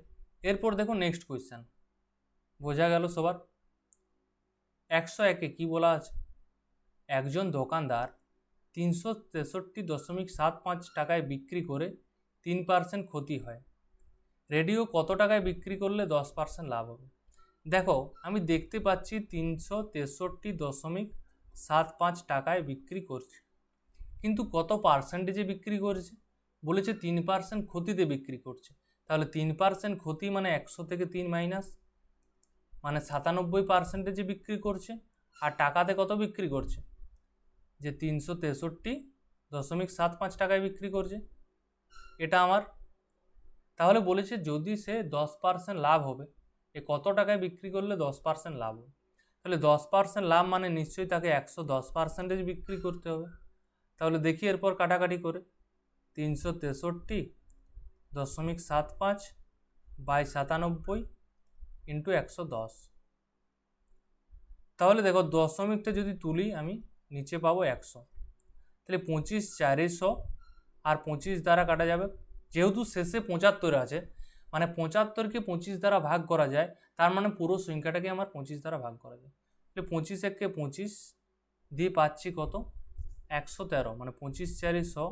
এরপর দেখো নেক্সট কোয়েশ্চেন, বোঝা গেল সবার? 101-এ কী বলা আছে? একজন দোকানদার 363.75 টাকায় বিক্রি করে 3% ক্ষতি হয়। রেডিও কত টাকায় বিক্রি করলে 10% লাভ হবে? দেখো আমি দেখতে পাচ্ছি 363.75 টাকায় বিক্রি করছে, কিন্তু কত পার্সেন্টেজে বিক্রি করেছে? বলেছে 3% ক্ষতিতে বিক্রি করছে। তাহলে 3% ক্ষতি মানে 100 থেকে 3 মাইনাস, মানে 97% বিক্রি করছে। আর টাকাতে কত বিক্রি করছে? যে 363.75 টাকায় বিক্রি করছে, এটা আমার। তাহলে বলেছে যদি সে 10% লাভ হবে, এ কত টাকায় বিক্রি করলে 10% লাভ হবে? তাহলে 10% লাভ মানে নিশ্চয়ই তাকে 110% বিক্রি করতে হবে। তাহলে দেখি এরপর কাটাকাটি করে, 363.75 বাই 97 ইন্টু 110। তাহলে দেখো দশমিকটা যদি তুলি আমি নিচে পাবো 100। তাহলে 25 400 আর 25 দ্বারা কাটা যাবে, যেহেতু শেষে 75 আছে, মানে 75কে 25 দ্বারা ভাগ করা যায়, তার মানে পুরো সংখ্যাটাকে আমার 25 দ্বারা ভাগ করা যায়। তাহলে 25 একে 25 দিয়ে পাচ্ছি কত? 113, মানে 25 400,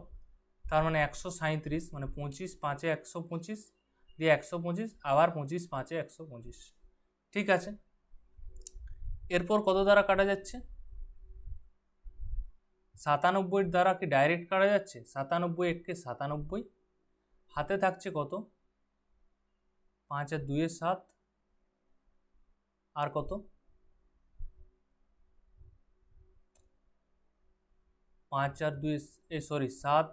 তার মানে 137, মানে 25 5-এ 125 দিয়ে 125, আবার 25 5-এ 125। ঠিক আছে, এরপর কত দ্বারা কাটা যাচ্ছে? 97 দ্বারা কি ডাইরেক্ট কাটা যাচ্ছে? 97 1-কে 97, হাতে থাকছে কত? 5 আর 2 7, আর কত? 5 আর 2 7,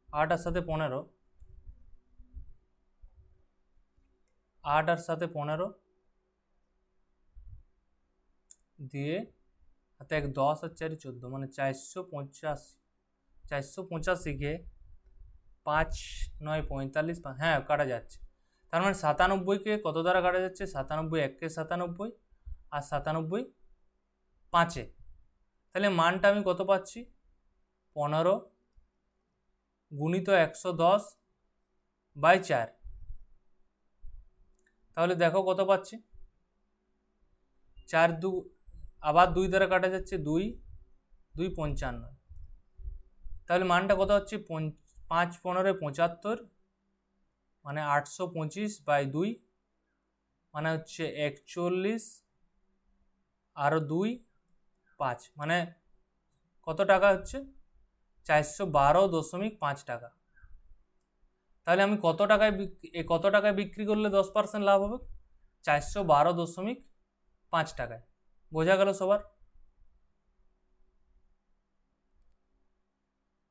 8 আর সাথে 15, 8 আর সাথে 15 দিয়ে হাতে 1 10 আর 4 14, মানে 485। 485-কে 5 9 45, হ্যাঁ কাটা যাচ্ছে। তার মানে 97-কে কত দ্বারা কাটা যাচ্ছে? 97 1-কে 97 আর 97 5-এ। তাহলে মানটা আমি কত পাচ্ছি? 15 গুণিত 110 বাই 4। তাহলে দেখো কত পাচ্ছি? 4 2, আবার 2 দ্বারা কাটা যাচ্ছে, 2 2 55। তাহলে মানটা কত হচ্ছে? 5 15 75, মানে 825 বাই 2, মানে হচ্ছে 41, আরও 2 5, মানে কত টাকা হচ্ছে? 412.5 টাকা। তাহলে আমি কত টাকায় বিক্রি করলে 10% লাভ হবে? 412.5 টাকায়। বোঝা গেল সবার?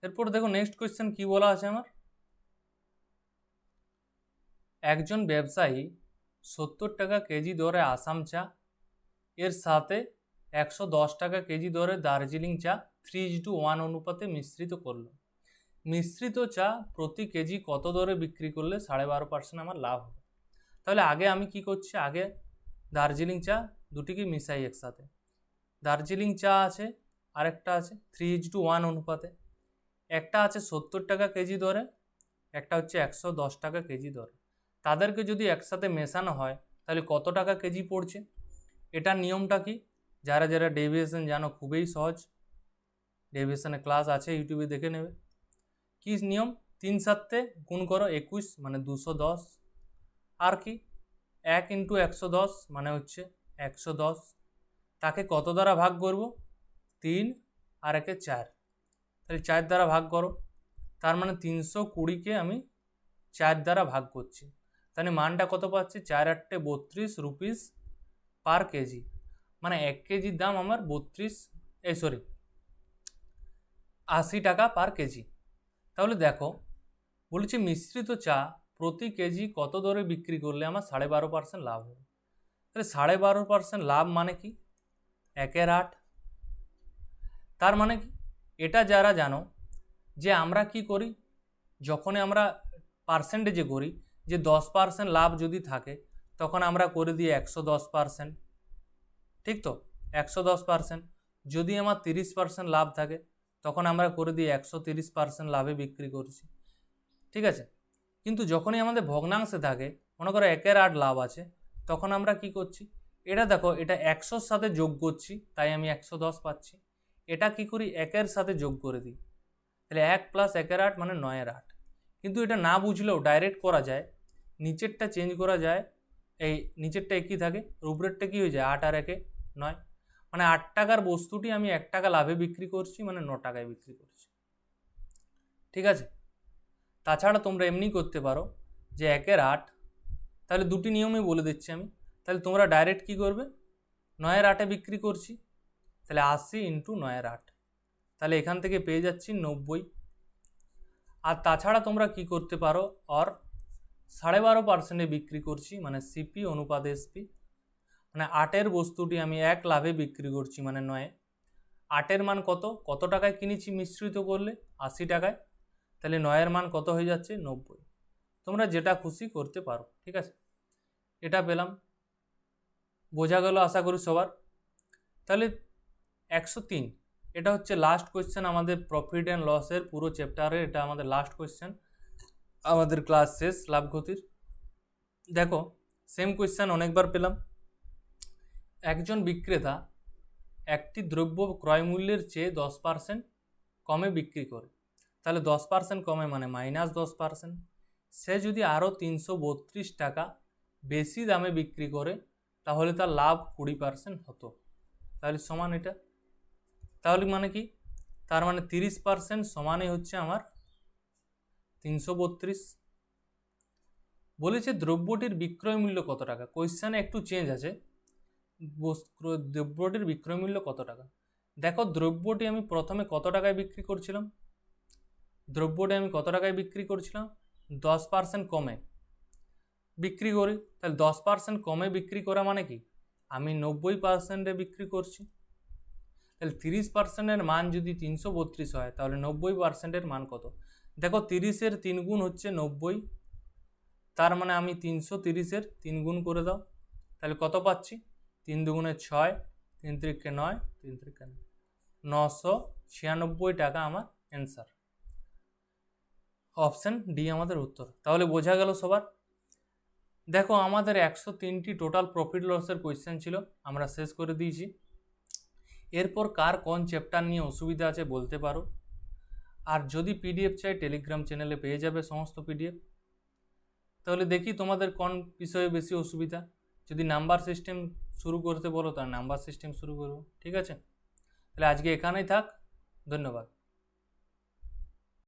এরপর দেখো নেক্সট কোয়েশ্চেন কি বলা আছে আমার। একজন ব্যবসায়ী 70 টাকা কেজি দরে আসাম চা এর সাথে 110 টাকা কেজি দরে দার্জিলিং চা 3:1 অনুপাতে মিশ্রিত করলো। মিশ্রিত চা প্রতি কেজি কত দরে বিক্রি করলে 12.5% আমার লাভ হবে? তাহলে আগে আমি কি করছি, আগে দার্জিলিং চা দুটিকে মিশাই একসাথে। দার্জিলিং চা আছে, আরেকটা আছে 3:1 অনুপাতে। একটা আছে 70 টাকা কেজি দরে, একটা হচ্ছে 110 টাকা কেজি দরে। তাদেরকে যদি একসাথে মেশানো হয় তাহলে কত টাকা কেজি পড়ছে? এটার নিয়মটা কি? যারা যারা ডেভিয়েশন জানো খুবই সহজ, ডেভিয়েশনের ক্লাস আছে ইউটিউবে দেখে নেবে। কি নিয়ম? 3 7-তে গুণ করো 21, মানে 210। আর কি 1 × 110 মানে হচ্ছে 110। তাকে কত দ্বারা ভাগ করব? 3 আর 1-এ 4, তাহলে 4 দ্বারা ভাগ করো। তার মানে 320-কে আমি 4 দ্বারা ভাগ করছি, তাহলে মানটা কত পাচ্ছি? 4 8-টে 32 রুপিস পার কেজি, মানে 1 কেজির দাম আমার 80 টাকা পার কেজি। তাহলে দেখো বলেছি মিশ্রিত চা প্রতি কেজি কত দরে বিক্রি করলে আমার 12.5% লাভ হবে। তাহলে 12.5% লাভ মানে কি? 1/8, তার মানে কি, এটা যারা জানো যে আমরা কি করি, যখনই আমরা পার্সেন্টেজে করি যে 10% লাভ যদি থাকে তখন আমরা করে দিই 110%, ঠিক তো? 110%। যদি আমার 30% লাভ থাকে তখন আমরা করে দিই 130% লাভে বিক্রি করছি, ঠিক আছে? কিন্তু যখনই আমাদের ভগ্নাংশে থাকে, মনে করো 1/8 লাভ আছে, তখন আমরা কি করছি, এটা দেখো এটা 100-র সাথে যোগ করছি, তাই আমি 110 পাচ্ছি। এটা কি করি, 1-এর সাথে যোগ করে দিই, তাহলে 1 + 1/8 মানে 9/8। কিন্তু এটা না বুঝলেও ডাইরেক্ট করা যায়, নিচেরটা চেঞ্জ করা যায়, এই নিচেরটা একই থাকে, উপরেরটা কি হয়ে যায় 8 আর 1 9, মানে 8 টাকার বস্তুটি আমি 1 টাকা লাভে বিক্রি করছি, মানে 9 টাকায় বিক্রি করছি, ঠিক আছে? তাছাড়া তোমরা এমনি করতে পারো যে 1/8, তাহলে দুটি নিয়মই বলে দিচ্ছি আমি, তাহলে তোমরা ডাইরেক্ট কি করবে, 9/8 বিক্রি করছি, তাহলে 80 × 9/8, তাহলে এখান থেকে পেয়ে যাচ্ছি 90। আর তাছাড়া তোমরা কি করতে পারো, আর 12.5% বিক্রি করছি, মানে সিপি অনুপাত এসপি, মানে 8-এর বস্তুটি আমি 1 লাভে বিক্রি করছি, মানে 9। 8-এর মান কত টাকায় কিনেছি মিশ্রিত করলে, 80 টাকায়, তাহলে 9-এর মান কত হয়ে যাচ্ছে, 90। তোমরা যেটা খুশি করতে পারো, ঠিক আছে? এটা পেলাম, বোঝা গেল আশা করি সবার। তাহলে 103, এটা হচ্ছে লাস্ট কোয়েশ্চেন আমাদের প্রফিট অ্যান্ড লসের পুরো চ্যাপ্টারে, এটা আমাদের লাস্ট কোয়েশ্চেন, আমাদের ক্লাস শেষ লাভ ক্ষতির। দেখো সেম কোয়েশ্চেন অনেকবার পেলাম। একজন বিক্রেতা একটি দ্রব্য ক্রয় মূল্যের চেয়ে 10% কমে বিক্রি করে, তাহলে 10% কমে মানে -10%। সে যদি আরও 332 টাকা বেশি দামে বিক্রি করে তাহলে তার লাভ 20% হতো, তাহলে সমান এটা। তাহলে মানে কি, তার মানে 30% সমানই হচ্ছে আমার 332। বলেছে দ্রব্যটির বিক্রয় মূল্য কত টাকা, কোয়েশ্চেনে একটু চেঞ্জ আছে, দ্রব্যটির বিক্রয় মূল্য কত টাকা। দেখো দ্রব্যটি আমি প্রথমে কত টাকায় বিক্রি করছিলাম, 10% কমে বিক্রি করি, তাহলে 10% কমে বিক্রি করা মানে কি, আমি 90%-এ বিক্রি করছি, তাহলে 30%-এর মান যদি 332 হয় তাহলে 90%-এর মান কত। দেখো 30-এর 3 গুণ হচ্ছে 90, তার মানে আমি 330-এর 3 গুণ করে দাও, তাহলে কত পাচ্ছি, 3 দুগুণে 6, 3 × 9, 3 × 996 টাকা আমার অ্যান্সার। অপশান ডি আমাদের উত্তর। তাহলে বোঝা গেল সবার। দেখো আমাদের 103টি টোটাল প্রফিট লসের কোয়েশ্চেন ছিল, আমরা শেষ করে দিয়েছি। এরপর কার কোন চ্যাপ্টার নিয়ে অসুবিধা আছে বলতে পারো, আর যদি পিডিএফ চাই টেলিগ্রাম চ্যানেলে পেয়ে যাবে সমস্ত পিডিএফ। তাহলে দেখি তোমাদের কোন বিষয়ে বেশি অসুবিধা, যদি নাম্বার সিস্টেম শুরু করতে বলো তাহলে নাম্বার সিস্টেম শুরু করবো, ঠিক আছে? তাহলে আজকে এখানেই থাক, ধন্যবাদ।